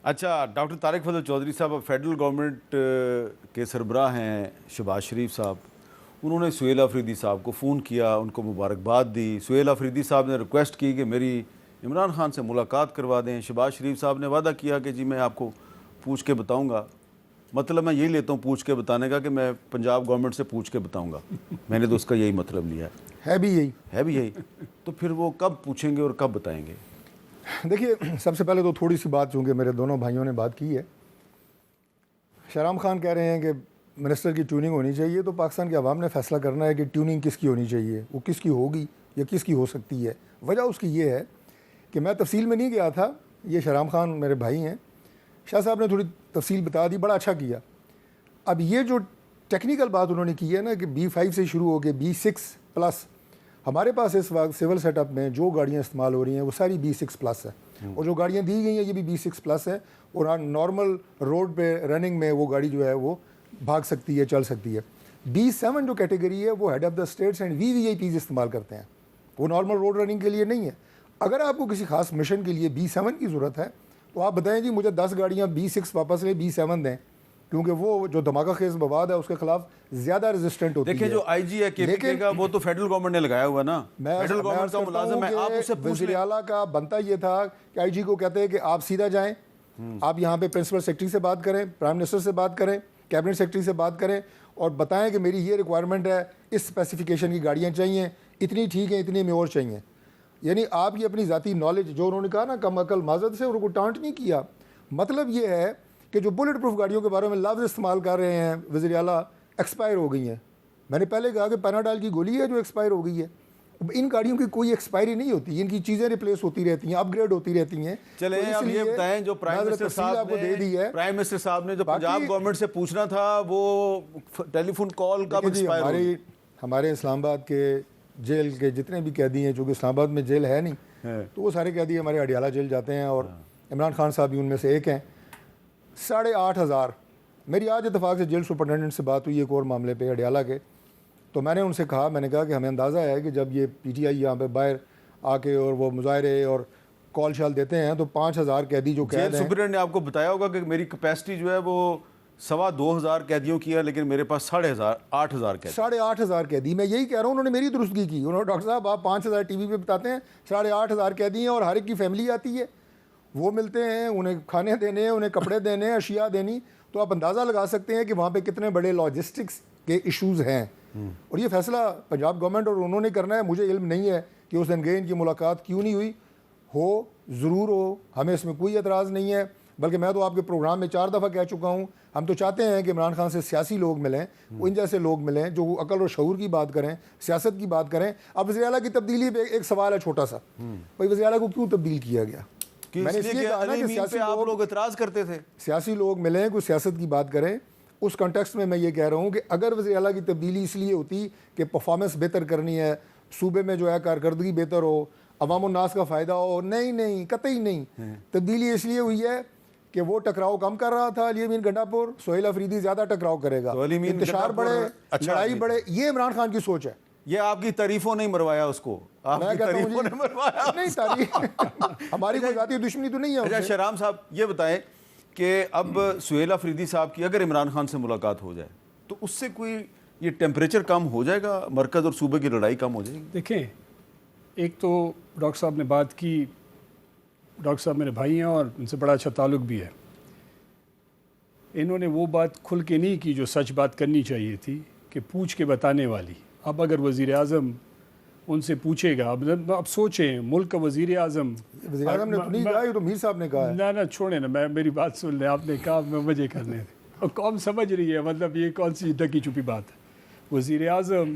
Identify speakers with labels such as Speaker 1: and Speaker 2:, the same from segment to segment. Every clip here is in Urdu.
Speaker 1: اچھا ڈاکٹر طارق فضل چودھری صاحب اب فیڈرل گورنمنٹ کے سربراہ ہیں شہباز شریف صاحب، انہوں نے سہیل آفریدی صاحب کو فون کیا، ان کو مبارکباد دی. سہیل آفریدی صاحب نے ریکویسٹ کی کہ میری عمران خان سے ملاقات کروا دیں. شہباز شریف صاحب نے وعدہ کیا کہ جی میں آپ کو پوچھ کے بتاؤں گا. مطلب میں یہی لیتا ہوں پوچھ کے بتانے کا کہ میں پنجاب گورنمنٹ سے پوچھ کے بتاؤں گا. میں نے تو اس کا یہی مطلب لیا
Speaker 2: ہے بھی
Speaker 1: یہی. تو پھر وہ کب پوچھیں گے اور کب بتائیں گے؟
Speaker 2: دیکھیے سب سے پہلے تو تھوڑی سی بات چونکہ میرے دونوں بھائیوں نے بات کی ہے. شہرام خان کہہ رہے ہیں کہ منسٹر کی ٹیوننگ ہونی چاہیے، تو پاکستان کے عوام نے فیصلہ کرنا ہے کہ ٹیوننگ کس کی ہونی چاہیے، وہ کس کی ہوگی یا کس کی ہو سکتی ہے. وجہ اس کی یہ ہے کہ میں تفصیل میں نہیں گیا تھا، یہ شہرام خان میرے بھائی ہیں، شاہ صاحب نے تھوڑی تفصیل بتا دی، بڑا اچھا کیا. اب یہ جو ٹیکنیکل بات انہوں نے کی ہے نا کہ B5 سے شروع ہو کے B6+، ہمارے پاس اس وقت سول سیٹ اپ میں جو گاڑیاں استعمال ہو رہی ہیں وہ ساری B6+ ہے، اور جو گاڑیاں دی گئی ہیں یہ بھی B6+ ہے، اور نارمل روڈ پہ رننگ میں وہ گاڑی جو ہے وہ بھاگ سکتی ہے، چل سکتی ہے. B7 جو کیٹیگری ہے وہ head of the status and VVIPs استعمال کرتے ہیں، وہ نارمل روڈ رننگ کے لیے نہیں ہے. اگر آپ کو کسی خاص مشن کے لیے B7 کی ضرورت ہے تو آپ بتائیں جی مجھے 10 گاڑیاں B6 واپس لیں، B7 دیں، کیونکہ وہ جو دھماکہ خیز مواد ہے اس کے خلاف زیادہ ریزسٹنٹ ہوتی ہے.
Speaker 1: دیکھیں جو آئی جی ہے KPK کا وہ تو فیڈرل گورنمنٹ نے لگایا ہوا نا،
Speaker 2: میں
Speaker 1: فیڈرل گورنمنٹ کا ملازم ہے، آپ اس سے پوچھ
Speaker 2: وزیر
Speaker 1: لیں.
Speaker 2: اعلیٰ کا بنتا یہ تھا کہ آئی جی کو کہتے ہیں کہ آپ سیدھا جائیں، آپ یہاں پہ پرنسپل سیکرٹری سے بات کریں، پرائم منسٹر سے بات کریں، کیبنٹ سیکرٹری سے بات کریں اور بتائیں کہ میری یہ ریکوائرمنٹ ہے، اس اسپیسیفیکیشن کی گاڑیاں چاہیے، اتنی ٹھیک ہیں، اتنی میں اور چاہیے. یعنی آپ یہ اپنی ذاتی نالج جو انہوں نے کہا نا کم عقل معذرت سے، ان کو ٹانٹ نہیں کیا. مطلب یہ ہے کہ جو بلٹ پروف گاڑیوں کے بارے میں لفظ استعمال کر رہے ہیں وزیر اعلیٰ، ایکسپائر ہو گئی ہیں. میں نے پہلے کہا کہ پیناڈال کی گولی ہے جو ایکسپائر ہو گئی ہے. ان گاڑیوں کی کوئی ایکسپائری نہیں ہوتی، ان کی چیزیں ریپلیس ہوتی رہتی ہیں، اپ گریڈ ہوتی رہتی ہیں.
Speaker 1: چلیں اب یہ بتائیں جو پرائم منسٹر صاحب نے جو پنجاب گورنمنٹ سے پوچھنا تھا وہ ٹیلی فون کال کب ایکسپائر ہوگی؟
Speaker 2: ہمارے اسلام آباد کے جیل کے جتنے بھی قیدی ہیں، چونکہ اسلام آباد میں جیل ہے نہیں تو وہ سارے قیدی ہمارے اڈیالہ جیل جاتے ہیں، اور عمران خان صاحب بھی ان میں سے ایک ہیں. 8,500 میری آج اتفاق سے جیل سپرنٹینڈنٹ سے بات ہوئی ایک اور معاملے پہ اڈیالہ کے، تو میں نے ان سے کہا، میں نے کہا کہ ہمیں اندازہ ہے کہ جب یہ PTI یہاں پہ باہر آ کے اور وہ مظاہرے اور کال شال دیتے ہیں تو 5,000 قیدی جو قید ہیں.
Speaker 1: جیل سپرنٹینڈنٹ نے آپ کو بتایا ہوگا کہ میری کیپیسٹی جو ہے وہ 2,2500 قیدیوں کی ہے، لیکن میرے پاس 8,500 قیدی.
Speaker 2: 8,500 قیدی. میں یہی کہہ رہا ہوں، انہوں نے میری درستگی کی. انہوں نے ڈاکٹر صاحب آپ 5,000 ٹی وی پہ بتاتے ہیں، 8,500 قیدی ہیں اور ہر ایک کی فیملی آتی ہے، وہ ملتے ہیں، انہیں کھانے دینے، انہیں کپڑے دینے، اشیاء دینی. تو آپ اندازہ لگا سکتے ہیں کہ وہاں پہ کتنے بڑے لاجسٹکس کے ایشوز ہیں. اور یہ فیصلہ پنجاب گورنمنٹ اور انہوں نے کرنا ہے. مجھے علم نہیں ہے کہ اس دن گئے ان کی ملاقات کیوں نہیں ہوئی، ہو ضرور ہو، ہمیں اس میں کوئی اعتراض نہیں ہے. بلکہ میں تو آپ کے پروگرام میں 4 دفعہ کہہ چکا ہوں، ہم تو چاہتے ہیں کہ عمران خان سے سیاسی لوگ ملیں، وہ ان جیسے لوگ ملیں جو عقل اور شعور کی بات کریں، سیاست کی بات کریں. اب وزیر اعلیٰ کی تبدیلی پہ ایک سوال ہے چھوٹا سا، بھائی وزیر اعلیٰ کو کیوں تبدیل کیا گیا؟ میں نے اس لیے کہا نا کہ سیاسی
Speaker 1: لوگ اعتراض کرتے تھے،
Speaker 2: سیاسی لوگ ملیں، کوئی سیاست کی بات کریں. اس کنٹیکسٹ میں یہ کہہ رہا ہوں کہ اگر وزیر اعلیٰ کی تبدیلی اس لیے ہوتی کہ پرفارمنس بہتر کرنی ہے، صوبے میں جو ہے کارکردگی بہتر ہو، عوام الناس کا فائدہ ہو، نہیں قطعی نہیں. تبدیلی اس لیے ہوئی ہے کہ وہ ٹکراؤ کم کر رہا تھا علی امین گنڈا پور، سہیل آفریدی زیادہ ٹکراؤ کرے گا، انتشار بڑھے، لڑائی بڑھے. یہ عمران خان کی سوچ ہے.
Speaker 1: یہ آپ کی تعریفوں نہیں مروایا اس کو،
Speaker 2: میں کہتا ہوں نہیں تعریف ہماری کوئی ذاتی دشمنی تو نہیں ہے.
Speaker 1: اچھا شہرام صاحب یہ بتائیں کہ اب سہیل آفریدی صاحب کی اگر عمران خان سے ملاقات ہو جائے تو اس سے کوئی یہ ٹیمپریچر کم ہو جائے گا، مرکز اور صوبے کی لڑائی کم ہو جائے گی؟
Speaker 3: دیکھیں ایک تو ڈاکٹر صاحب نے بات کی، ڈاکٹر صاحب میرے بھائی ہیں اور ان سے بڑا اچھا تعلق بھی ہے. انہوں نے وہ بات کھل کے نہیں کی جو سچ بات کرنی چاہیے تھی کہ پوچھ کے بتانے والی. اب اگر وزیر اعظم ان سے پوچھے گا، اب سوچیں ملک کا وزیر اعظم
Speaker 2: نے تو نہیں کہا، یہ تو میر صاحب نے کہا ہے.
Speaker 3: نہ چھوڑیں نا، میری بات سن لیں. آپ نے کہا میں مزے کرنے تھے اور قوم سمجھ رہی ہے، مطلب یہ کون سی ڈکی چھپی بات ہے. وزیر اعظم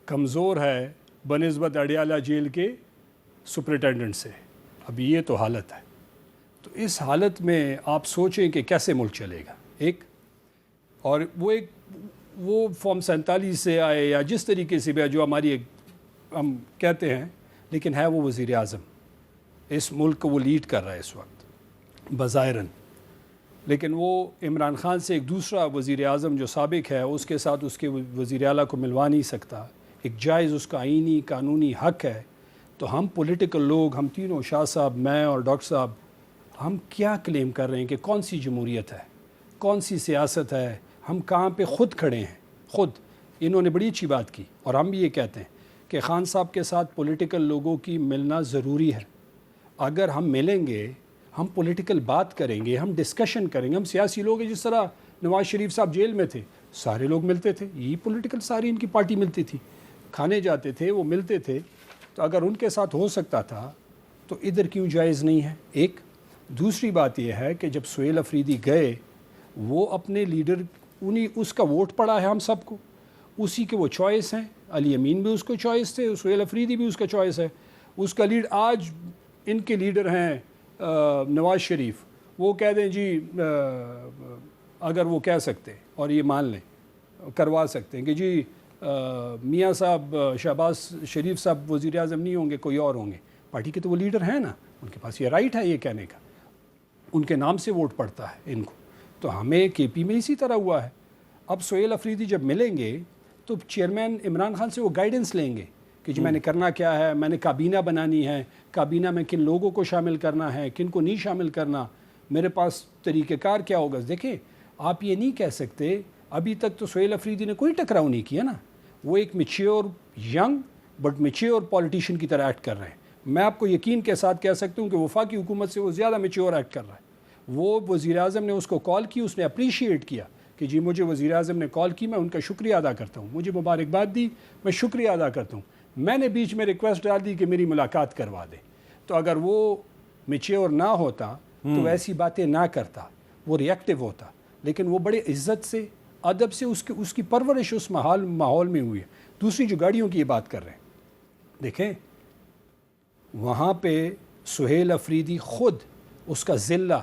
Speaker 3: کمزور ہے بنسبت اڈیالہ جیل کے سپرنٹینڈنٹ سے. ابھی یہ تو حالت ہے. تو اس حالت میں آپ سوچیں کہ کیسے ملک چلے گا. ایک اور وہ فارم 47 سے آئے یا جس طریقے سے بھی جو ہماری ہم کہتے ہیں، لیکن ہے وہ وزیر اعظم. اس ملک کو وہ لیڈ کر رہا ہے اس وقت بظاہراً، لیکن وہ عمران خان سے ایک دوسرا وزیر اعظم جو سابق ہے اس کے ساتھ اس کے وزیر اعلیٰ کو ملوا نہیں سکتا. ایک جائز اس کا آئینی قانونی حق ہے. تو ہم پولیٹیکل لوگ، ہم تینوں، شاہ صاحب، میں اور ڈاکٹر صاحب، ہم کیا کلیم کر رہے ہیں کہ کون سی جمہوریت ہے, کون سی سیاست ہے, ہم کہاں پہ خود کھڑے ہیں. خود انہوں نے بڑی اچھی بات کی اور ہم بھی یہ کہتے ہیں کہ خان صاحب کے ساتھ پولیٹیکل لوگوں کی ملنا ضروری ہے. اگر ہم ملیں گے, ہم پولیٹیکل بات کریں گے, ہم ڈسکشن کریں گے. ہم سیاسی لوگ ہیں, جس طرح نواز شریف صاحب جیل میں تھے, سارے لوگ ملتے تھے, یہی پولیٹیکل ساری ان کی پارٹی ملتی تھی, کھانے جاتے تھے, وہ ملتے تھے. تو اگر ان کے ساتھ ہو سکتا تھا تو ادھر کیوں جائز نہیں ہے؟ ایک دوسری بات یہ ہے کہ جب سہیل افریدی گئے, وہ اپنے لیڈر, اس کا ووٹ پڑا ہے ہم سب کو, اسی کے وہ چوائس ہیں. علی امین بھی اس کو چوائس تھے, سہیل افریدی بھی اس کا چوائس ہے. اس کا لیڈ آج ان کے لیڈر ہیں نواز شریف, وہ کہہ دیں جی اگر وہ کہہ سکتے اور یہ مان لیں, کروا سکتے ہیں کہ جی میاں صاحب شہباز شریف صاحب وزیر اعظم نہیں ہوں گے, کوئی اور ہوں گے. پارٹی کے تو وہ لیڈر ہیں نا, ان کے پاس یہ رائٹ ہے یہ کہنے کا, ان کے نام سے ووٹ پڑتا ہے ان کو. تو ہمیں کے پی میں اسی طرح ہوا ہے. اب سہیل افریدی جب ملیں گے تو چیئرمین عمران خان سے وہ گائیڈنس لیں گے کہ جی میں نے کرنا کیا ہے, میں نے کابینہ بنانی ہے, کابینہ میں کن لوگوں کو شامل کرنا ہے, کن کو نہیں شامل کرنا, میرے پاس طریقہ کار کیا ہوگا. دیکھیں آپ یہ نہیں کہہ سکتے, ابھی تک تو سہیل افریدی نے کوئی ٹکراؤ نہیں کیا نا, وہ ایک mature young but mature politician کی طرح ایکٹ کر رہے ہیں. میں آپ کو یقین کے ساتھ کہہ سکتا ہوں کہ وفاقی حکومت سے وہ زیادہ میچیور ایکٹ کر رہا ہے. وہ وزیر اعظم نے اس کو کال کی, اس نے اپریشیٹ کیا کہ جی مجھے وزیر اعظم نے کال کی, میں ان کا شکریہ ادا کرتا ہوں, مجھے مبارکباد دی, میں شکریہ ادا کرتا ہوں. میں نے بیچ میں ریکویسٹ ڈال دی کہ میری ملاقات کروا دے. تو اگر وہ میچیور نہ ہوتا تو ایسی باتیں نہ کرتا, وہ ری ایکٹیو ہوتا. لیکن وہ بڑے عزت سے, ادب سے اس کی پرورش اس ماحول میں ہوئی ہے. دوسری جو گاڑیوں کی یہ بات کر رہے ہیں, دیکھیں وہاں پہ سہیل افریدی خود اس کا ضلع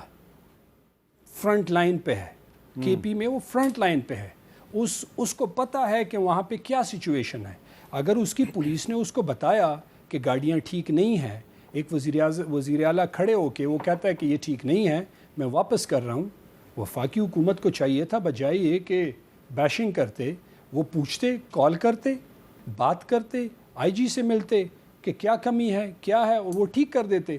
Speaker 3: فرنٹ لائن پہ ہے, کے پی میں وہ فرنٹ لائن پہ ہے. اس کو پتہ ہے کہ وہاں پہ کیا سچویشن ہے. اگر اس کی پولیس نے اس کو بتایا کہ گاڑیاں ٹھیک نہیں ہیں, ایک وزیر اعلیٰ کھڑے ہو کے وہ کہتا ہے کہ یہ ٹھیک نہیں ہے, میں واپس کر رہا ہوں. وفاقی حکومت کو چاہیے تھا بجائے یہ کہ بیشنگ کرتے, وہ پوچھتے, کال کرتے, بات کرتے, آئی جی سے ملتے کہ کیا کمی ہے, کیا ہے, اور وہ ٹھیک کر دیتے.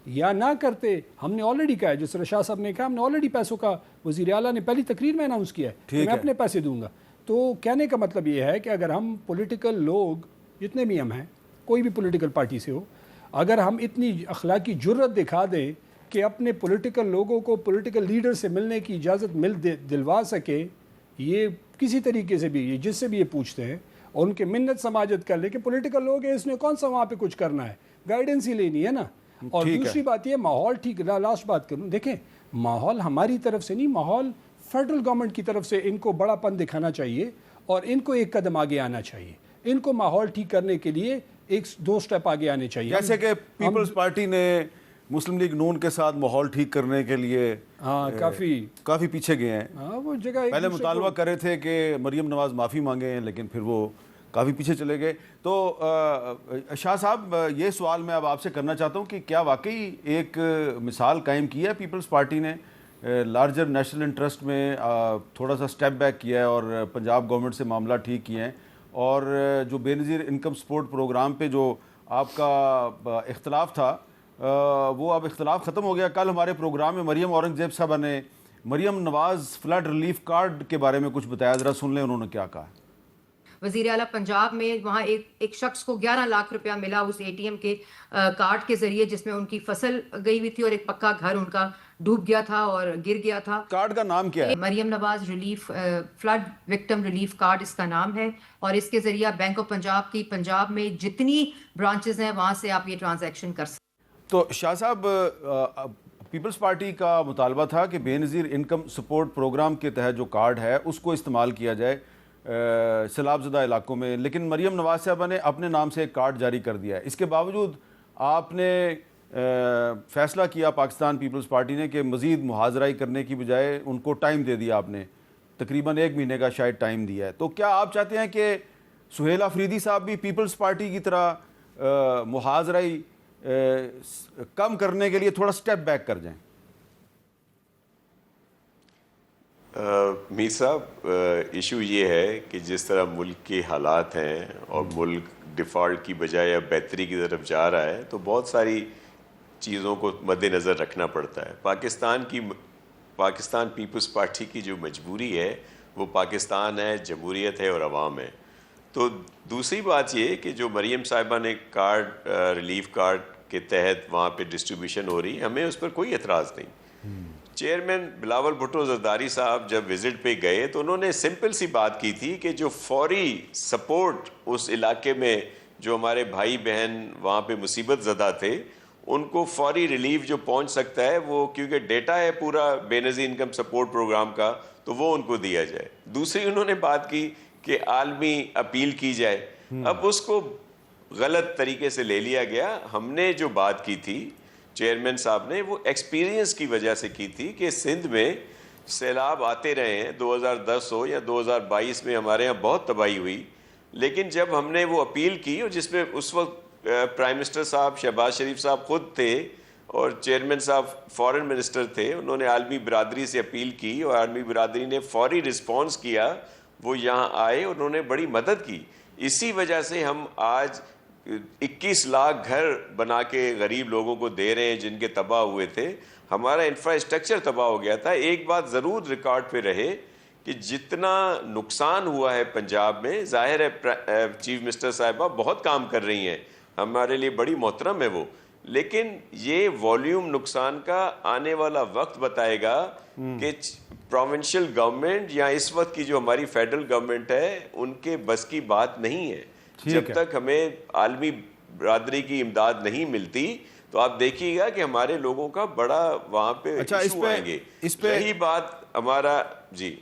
Speaker 3: یا نہ کرتے. ہم نے آلریڈی کہا ہے, جس طرح شاہ صاحب نے کہا, ہم نے آلریڈی پیسوں کا, وزیر اعلیٰ نے پہلی تقریر میں اناؤنس کیا ہے کہ میں اپنے پیسے دوں گا. تو کہنے کا مطلب یہ ہے کہ اگر ہم پولیٹیکل لوگ جتنے بھی ہم ہیں, کوئی بھی پولیٹیکل پارٹی سے ہو, اگر ہم اتنی اخلاقی جرت دکھا دیں کہ اپنے پولیٹیکل لوگوں کو پولیٹیکل لیڈر سے ملنے کی اجازت دلوا سکے, یہ کسی طریقے سے بھی, یہ جس سے بھی یہ پوچھتے ہیں, اور ان کے منت سماجت کر لے کہ پولیٹیکل لوگ ہیں, اس نے کون سا وہاں پہ کچھ کرنا ہے, گائیڈنس ہی لینی ہے نا. اور دوسری بات یہ ماحول ٹھیک, لاسٹ بات کروں, دیکھیں ماحول ہماری طرف سے نہیں, ماحول فیڈرل گورنمنٹ کی طرف سے ان کو بڑا پن دکھانا چاہیے اور ان کو ایک قدم آگے آنا چاہیے. ان کو ماحول ٹھیک کرنے کے لیے ایک دو سٹیپ آگے آنے چاہیے.
Speaker 1: جیسے کہ پیپلز پارٹی نے مسلم لیگ نون کے ساتھ ماحول ٹھیک کرنے کے لیے کافی پیچھے گئے ہیں.
Speaker 3: وہ جگہ
Speaker 1: پہلے مطالبہ کر رہے تھے کہ مریم نواز معافی مانگے ہیں, لیکن پھر وہ کافی پیچھے چلے گئے. تو شاہ صاحب, یہ سوال میں اب آپ سے کرنا چاہتا ہوں کہ کیا واقعی ایک مثال قائم کی ہے پیپلز پارٹی نے, لارجر نیشنل انٹرسٹ میں تھوڑا سا سٹیپ بیک کیا ہے اور پنجاب گورنمنٹ سے معاملہ ٹھیک کیے ہیں, اور جو بے نظیر انکم سپورٹ پروگرام پہ جو آپ کا اختلاف تھا وہ اب اختلاف ختم ہو گیا. کل ہمارے پروگرام میں مریم اورنگزیب صاحبہ نے Maryam Nawaz flood relief card کے بارے میں کچھ بتایا, ذرا سن لیں انہوں نے کیا کہا.
Speaker 4: وزیر اعلیٰ پنجاب میں وہاں ایک شخص کو 11 لاکھ روپیہ ملا اس اے ٹی ایم کے کارڈ کے ذریعے, جس میں ان کی فصل گئی ہوئی تھی اور ایک پکا گھر ان کا ڈوب گیا تھا اور گر گیا تھا.
Speaker 1: کارڈ کا نام کیا ہے؟
Speaker 4: Maryam Nawaz relief flood victim relief card اس کا نام ہے, اور اس کے ذریعہ بینک آف پنجاب کی پنجاب میں جتنی برانچز ہیں وہاں سے آپ یہ ٹرانزیکشن کر سکتے.
Speaker 1: تو شاہ صاحب, پیپلز پارٹی کا مطالبہ تھا کہ بے نظیر انکم سپورٹ پروگرام کے تحت جو کارڈ ہے اس کو استعمال کیا جائے سیلاب زدہ علاقوں میں, لیکن مریم نواز صاحبہ نے اپنے نام سے ایک کارڈ جاری کر دیا ہے. اس کے باوجود آپ نے فیصلہ کیا پاکستان پیپلز پارٹی نے کہ مزید محاذرائی کرنے کی بجائے ان کو ٹائم دے دیا, آپ نے تقریباً 1 مہینے کا شاید ٹائم دیا ہے. تو کیا آپ چاہتے ہیں کہ سہیل افریدی صاحب بھی پیپلز پارٹی کی طرح محاذرائی کم کرنے کے لیے تھوڑا سٹیپ بیک کر جائیں؟
Speaker 5: میر صاحب, ایشو یہ ہے کہ جس طرح ملک کے حالات ہیں اور ملک ڈیفالٹ کی بجائے اب بہتری کی طرف جا رہا ہے, تو بہت ساری چیزوں کو مد نظر رکھنا پڑتا ہے. پاکستان پیپلز پارٹی کی جو مجبوری ہے وہ پاکستان ہے, جمہوریت ہے اور عوام ہے. تو دوسری بات یہ کہ جو مریم صاحبہ نے کارڈ ریلیف کارڈ کے تحت وہاں پہ ڈسٹریبیوشن ہو رہی ہے, ہمیں اس پر کوئی اعتراض نہیں. چیئرمین بلاول بھٹو زرداری صاحب جب وزٹ پہ گئے تو انہوں نے سمپل سی بات کی تھی کہ جو فوری سپورٹ اس علاقے میں جو ہمارے بھائی بہن وہاں پہ مصیبت زدہ تھے ان کو فوری ریلیف جو پہنچ سکتا ہے وہ, کیونکہ ڈیٹا ہے پورا بے نظیر انکم سپورٹ پروگرام کا, تو وہ ان کو دیا جائے. دوسری انہوں نے بات کی کہ عالمی اپیل کی جائے. اب اس کو غلط طریقے سے لے لیا گیا. ہم نے جو بات کی تھی چیئرمین صاحب نے وہ ایکسپیرینس کی وجہ سے کی تھی کہ سندھ میں سیلاب آتے رہے ہیں, 2010 ہو یا 2022 میں ہمارے ہاں بہت تباہی ہوئی, لیکن جب ہم نے وہ اپیل کی اور جس میں اس وقت پرائم منسٹر صاحب شہباز شریف صاحب خود تھے اور چیئرمین صاحب فارن منسٹر تھے, انہوں نے عالمی برادری سے اپیل کی اور عالمی برادری نے فوری رسپانس کیا, وہ یہاں آئے, انہوں نے بڑی مدد کی. اسی وجہ سے ہم آج 21 لاکھ گھر بنا کے غریب لوگوں کو دے رہے ہیں جن کے تباہ ہوئے تھے. ہمارا انفراسٹرکچر تباہ ہو گیا تھا. ایک بات ضرور ریکارڈ پہ رہے کہ جتنا نقصان ہوا ہے پنجاب میں, ظاہر ہے چیف منسٹر صاحبہ بہت کام کر رہی ہیں, ہمارے لیے بڑی محترم ہے وہ, لیکن یہ والیوم نقصان کا آنے والا وقت بتائے گا کہ پروونشل گورنمنٹ یا اس وقت کی جو ہماری فیڈرل گورنمنٹ ہے ان کے بس کی بات نہیں ہے. جب تک ہمیں عالمی برادری کی امداد نہیں ملتی تو آپ دیکھیے گا کہ ہمارے لوگوں کا بڑا وہاں پہ ایشو آئیں گے. رہی بات ہمارا, جی